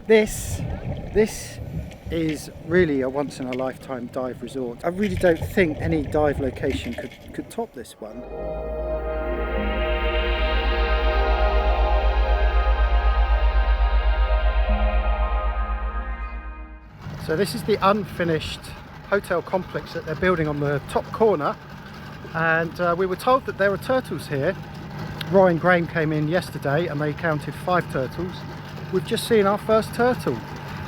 This is really a once in a lifetime dive resort. I really don't think any dive location could top this one. So this is the unfinished hotel complex that they're building on the top corner, and we were told that there were turtles here. Roy and Graham came in yesterday and they counted 5 turtles. We've just seen our first turtle.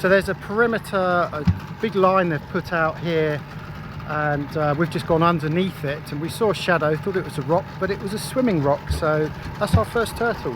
So there's a perimeter, a big line they've put out here, and we've just gone underneath it and we saw a shadow, thought it was a rock, but it was a swimming rock. So that's our first turtle.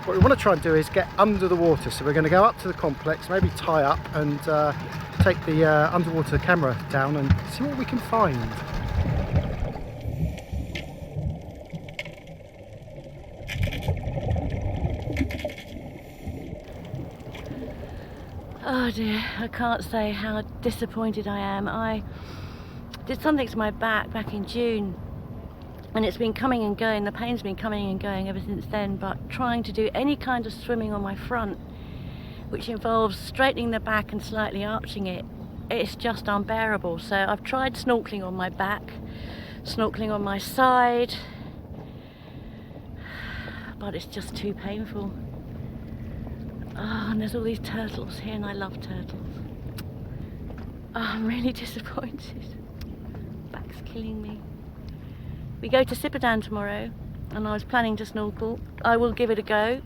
What we want to try and do is get under the water, so we're going to go up to the complex, maybe tie up and take the underwater camera down and see what we can find. Oh dear, I can't say how disappointed I am. I did something to my back in June, and it's been coming and going. The pain's been coming and going ever since then, but trying to do any kind of swimming on my front, which involves straightening the back and slightly arching it, it's just unbearable. So I've tried snorkeling on my back, snorkeling on my side, but it's just too painful. Oh, and there's all these turtles here, and I love turtles. Oh, I'm really disappointed. Back's killing me. We go to Sipadan tomorrow, and I was planning to snorkel. I will give it a go.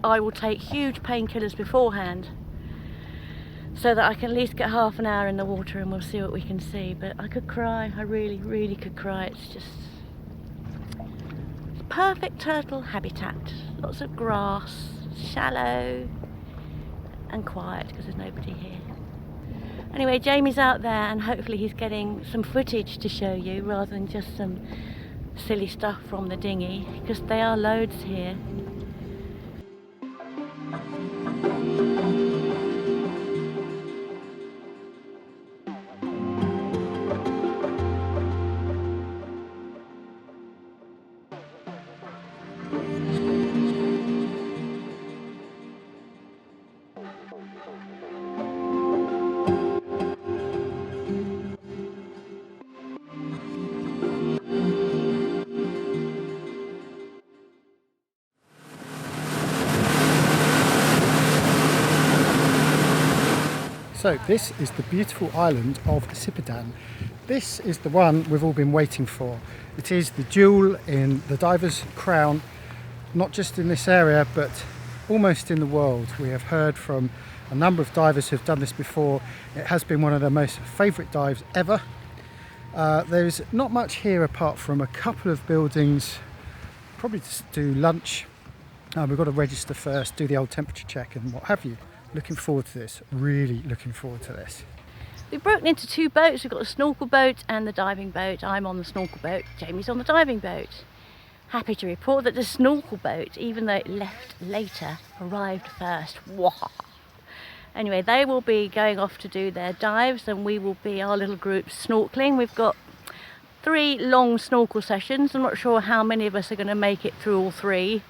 I will take huge painkillers beforehand, so that I can at least get half an hour in the water and we'll see what we can see. But I could cry, I really, really could cry. It's just perfect turtle habitat. Lots of grass, shallow and quiet because there's nobody here. Anyway, Jamie's out there and hopefully he's getting some footage to show you rather than just some silly stuff from the dinghy, because there are loads here. So this is the beautiful island of Sipadan. This is the one we've all been waiting for. It is the jewel in the diver's crown, not just in this area but almost in the world. We have heard from a number of divers who've done this before. It has been one of their most favourite dives ever. There's not much here apart from a couple of buildings, probably just do lunch. We've got to register first, do the old temperature check and what have you. Looking forward to this, really looking forward to this. We've broken into 2 boats. We've got the snorkel boat and the diving boat. I'm on the snorkel boat, Jamie's on the diving boat. Happy to report that the snorkel boat, even though it left later, arrived first. Wah! Anyway, they will be going off to do their dives and we will be, our little group, snorkeling. We've got 3 long snorkel sessions. I'm not sure how many of us are going to make it through all 3.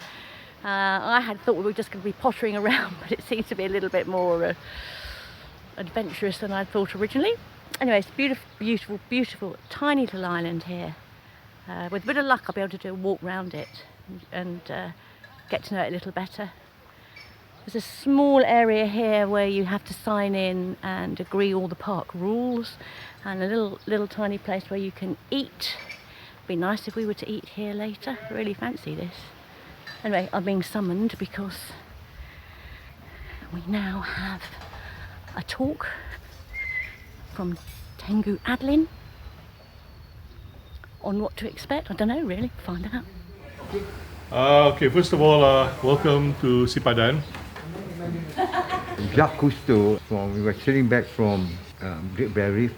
I had thought we were just going to be pottering around, but it seems to be a little bit more adventurous than I thought originally. Anyway, it's beautiful, beautiful, beautiful, tiny little island here. With a bit of luck, I'll be able to do a walk around it and get to know it a little better. There's a small area here where you have to sign in and agree all the park rules, and a little tiny place where you can eat. It'd be nice if we were to eat here later. Really fancy this. Anyway, I'm being summoned because we now have a talk from Tengu Adlin on what to expect. I don't know, really. Find out. Okay, first of all, welcome to Sipadan. Jacques Cousteau, we were sailing back from Great Barrier Reef,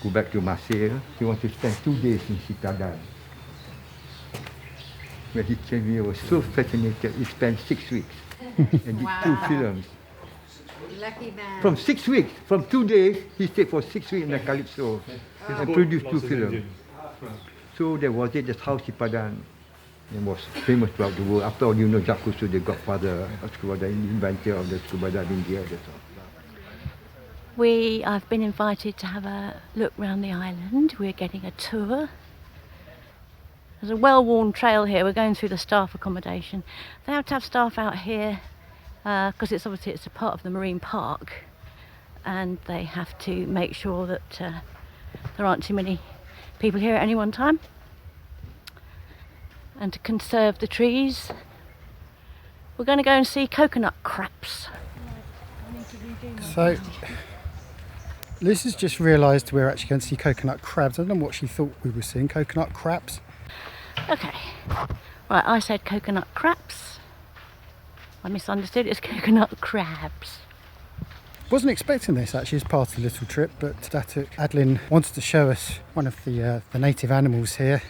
go back to Marseille. He wanted to spend 2 days in Sipadan. When he came here, I was so fascinated. He spent 6 weeks and did 2 films. Lucky man. From 6 weeks, from 2 days, he stayed for 6 weeks in the Calypso and produced 2 films. So that was it, that's how Sipadan It was famous throughout the world. After all, you know Jacques Cousteau, the godfather of scuba diving, inventor of the scuba diving gear. That's all. I've been invited to have a look round the island. We're getting a tour. There's a well-worn trail here. We're going through the staff accommodation. They have to have staff out here because it's obviously a part of the marine park, and they have to make sure that there aren't too many people here at any one time, and to conserve the trees. We're going to go and see coconut crabs. So Liz has just realised we're actually going to see coconut crabs. I don't know what she thought we were seeing. Coconut crabs. Okay, right, I said coconut crabs. I misunderstood, it's coconut crabs. Wasn't expecting this actually as part of the little trip, but Adeline wanted to show us one of the native animals here.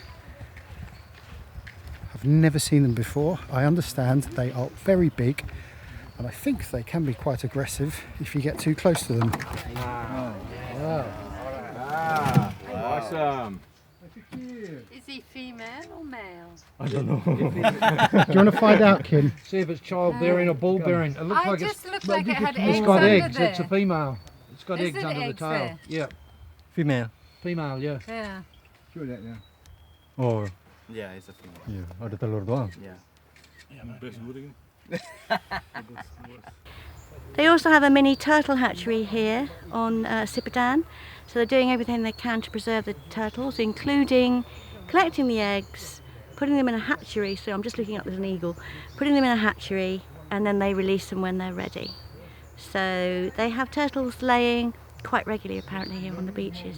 I've never seen them before. I understand they are very big, and I think they can be quite aggressive if you get too close to them. Wow. Awesome. Is he female or male? I don't know. Do you want to find out, Kim? See if it's childbearing or ball bearing. It looks I like just looked like it had eggs it's got under eggs. there. It's a female. It's got Is eggs it under the eggs tail. there? Yeah, Female. female. Yeah. Yeah. Show that now. Oh, Yeah, it's a female. iya. Ada telur doang. Yeah. They also have a mini turtle hatchery here on Sipadan, so they're doing everything they can to preserve the turtles, including collecting the eggs, putting them in a hatchery. So I'm just looking up, there's an eagle. Putting them in a hatchery, and then they release them when they're ready. So they have turtles laying quite regularly apparently here on the beaches.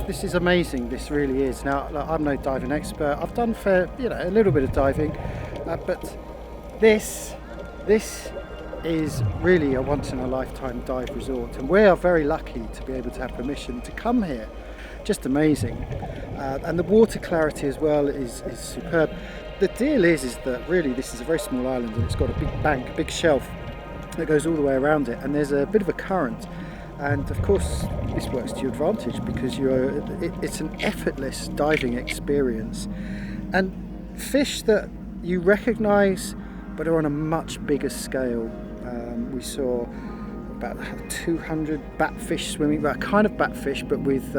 This is amazing, this really is. Now, look, I'm no diving expert. I've done a little bit of diving, but this is really a once-in-a-lifetime dive resort, and we are very lucky to be able to have permission to come here. Just amazing. And the water clarity as well is superb. The deal is that really this is a very small island, and it's got a big bank, a big shelf that goes all the way around it, and there's a bit of a current. And of course this works to your advantage because it's an effortless diving experience, and fish that you recognise but are on a much bigger scale. We saw about 200 batfish swimming, well, kind of batfish but with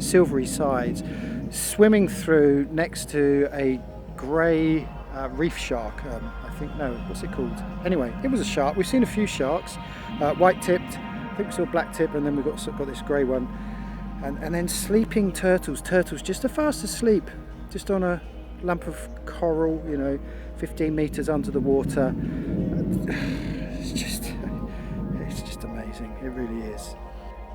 silvery sides, swimming through next to a grey reef shark. I think, no, what's it called? Anyway, it was a shark. We've seen a few sharks, white-tipped, I think we saw black-tip, and then we've got this grey one. And then sleeping turtles just fast asleep, just on a lump of coral, you know, 15 metres under the water. It's just amazing, it really is.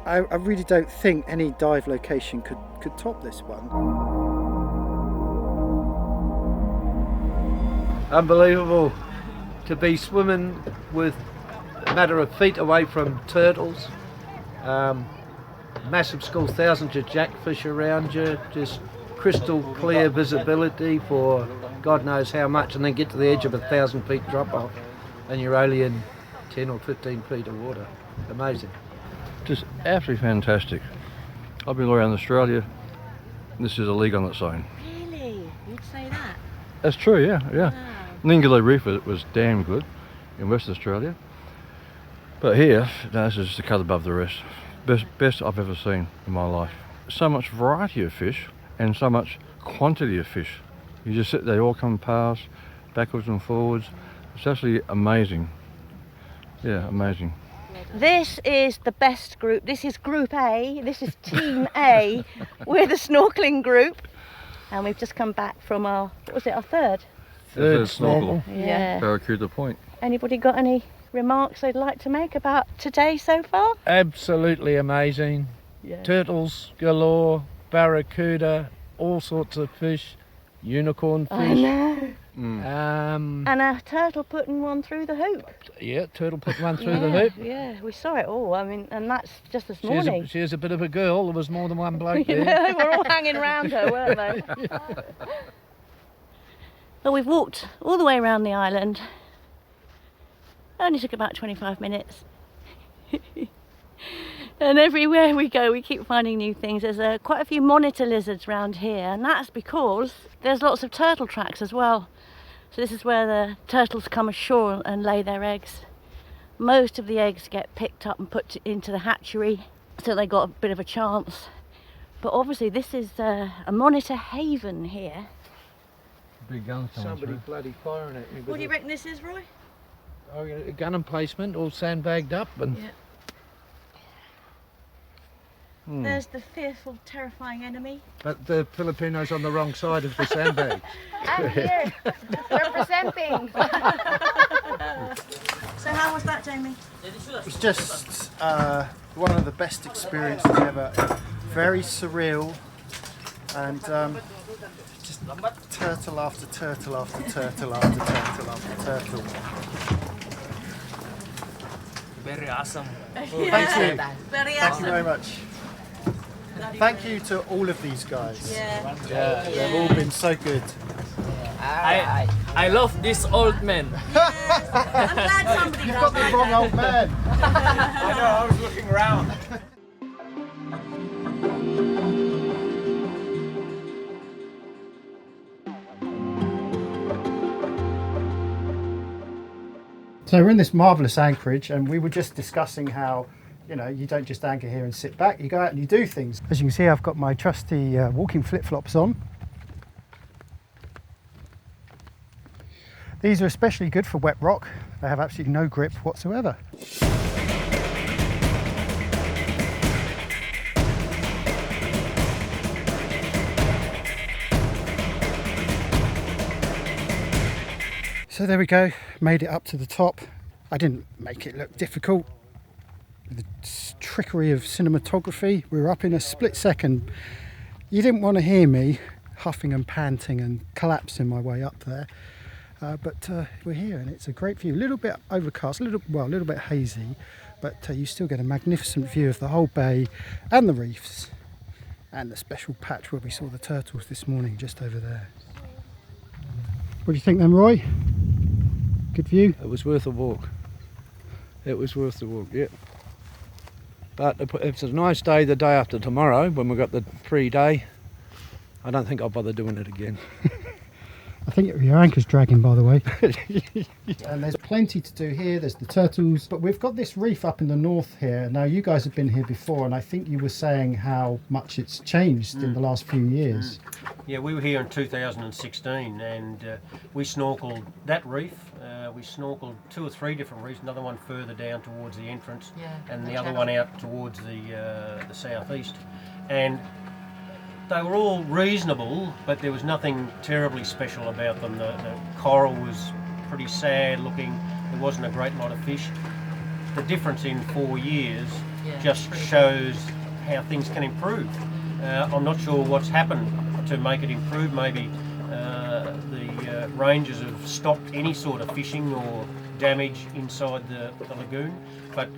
I really don't think any dive location could top this one. Unbelievable to be swimming with a matter of feet away from turtles. Massive schools, thousands of jackfish around you, just crystal clear visibility for God knows how much, and then get to the edge of 1,000 feet drop off and you're only in 10 or 15 feet of water. Amazing. Just absolutely fantastic. I've been all around Australia. This is a league on its own. Really? You'd say that? That's true, yeah. Wow. Ningalo Reef was damn good in Western Australia. But here, no, this is just a cut above the rest. Best I've ever seen in my life. So much variety of fish and so much quantity of fish. You just sit there, they all come past, backwards and forwards. It's absolutely amazing. Yeah, amazing. This is the best group. This is Group A. This is Team A. We're the snorkelling group. And we've just come back from our, what was it, our third? Third snorkel. Yeah. Barracuda Point. Anybody got any remarks they'd like to make about today so far? Absolutely amazing. Yeah. Turtles galore, barracuda, all sorts of fish, unicorn fish. I know. And a turtle putting one through the hoop. yeah, turtle put one through the hoop. Yeah, we saw it all. I mean, and that's just this morning. She is a bit of a girl. There was more than one bloke You there. know, they were all hanging around her, weren't they? Well, we've walked all the way around the island. Only took about 25 minutes. And everywhere we go, we keep finding new things. There's quite a few monitor lizards around here, and that's because there's lots of turtle tracks as well. So this is where the turtles come ashore and lay their eggs. Most of the eggs get picked up and put into the hatchery, so they got a bit of a chance. But obviously this is a monitor haven here. Big gun Somebody bloody firing at me. What do you reckon this is, Roy? A gun emplacement, all sandbagged up. And Yeah. There's the fearful, terrifying enemy. But the Filipinos on the wrong side of the sandbag. I'm here representing. So how was that, Jamie? It was just one of the best experiences ever. Very surreal, and just turtle after turtle after turtle after turtle after turtle. Very awesome. Thank you. Thank you very much. Thank you to all of these guys. Yeah. They've all been so good. I love this old man. I'm glad somebody You've got the wrong old man. I know, I was looking around. So we're in this marvellous anchorage, and we were just discussing how, you know, you don't just anchor here and sit back, you go out and you do things. As you can see, I've got my trusty walking flip-flops on. These are especially good for wet rock. They have absolutely no grip whatsoever. So there we go, made it up to the top. I didn't make it look difficult. With the trickery of cinematography, we were up in a split second. You didn't want to hear me huffing and panting and collapsing my way up there. But we're here, and it's a great view. A little bit overcast, a little bit hazy, but you still get a magnificent view of the whole bay and the reefs, and the special patch where we saw the turtles this morning, just over there. What do you think then, Roy? Good view? it was worth a walk. It was worth the walk, yeah. But if it's a nice day the day after tomorrow, when we've got the free day, I don't think I'll bother doing it again. I think your anchor's dragging, by the way. And there's plenty to do here. There's the turtles, but we've got this reef up in the north here. Now, you guys have been here before, and I think you were saying how much it's changed in the last few years. Yeah, we were here in 2016, and we snorkeled that reef. We snorkeled 2 or 3 different reefs, another one further down towards the entrance, and the other one out towards the southeast. And they were all reasonable, but there was nothing terribly special about them. The coral was pretty sad looking. There wasn't a great lot of fish. The difference in 4 years just shows how things can improve. I'm not sure what's happened to make it improve. Maybe the rangers have stopped any sort of fishing or damage inside the lagoon, but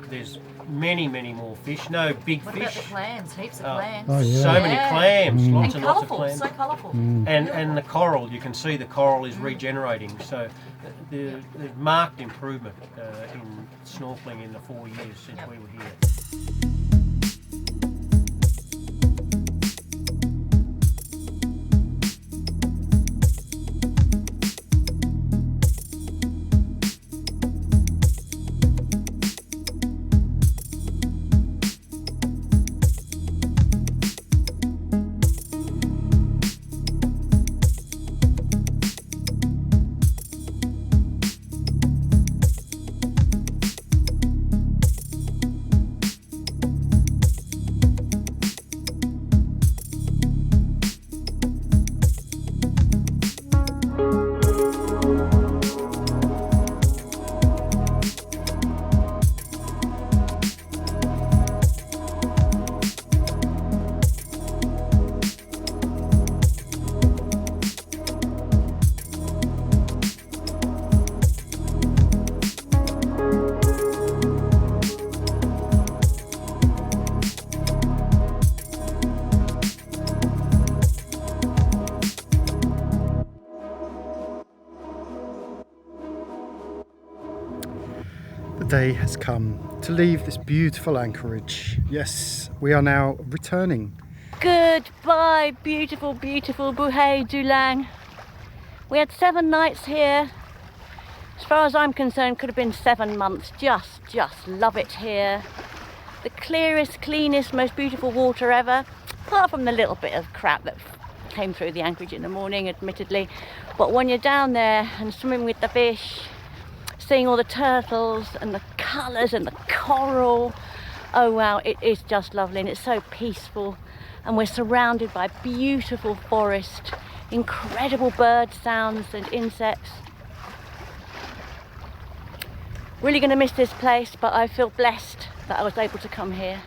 there's many more fish. No big what fish. About the clams? Heaps of clams. Oh, yeah. So many clams, lots and lots of colourful, clams. so colourful. And the coral, you can see the coral is regenerating. So there's marked improvement in snorkelling in the 4 years since we were here. The day has come to leave this beautiful anchorage. Yes, we are now returning. Goodbye, beautiful, beautiful BoheyDulang. We had 7 nights here. As far as I'm concerned, could have been 7 months. Just love it here. The clearest, cleanest, most beautiful water ever. Apart from the little bit of crap that came through the anchorage in the morning, admittedly. But when you're down there and swimming with the fish, seeing all the turtles and the colours and the coral, oh wow, it is just lovely, and it's so peaceful, and we're surrounded by beautiful forest, incredible bird sounds and insects. Really going to miss this place, but I feel blessed that I was able to come here.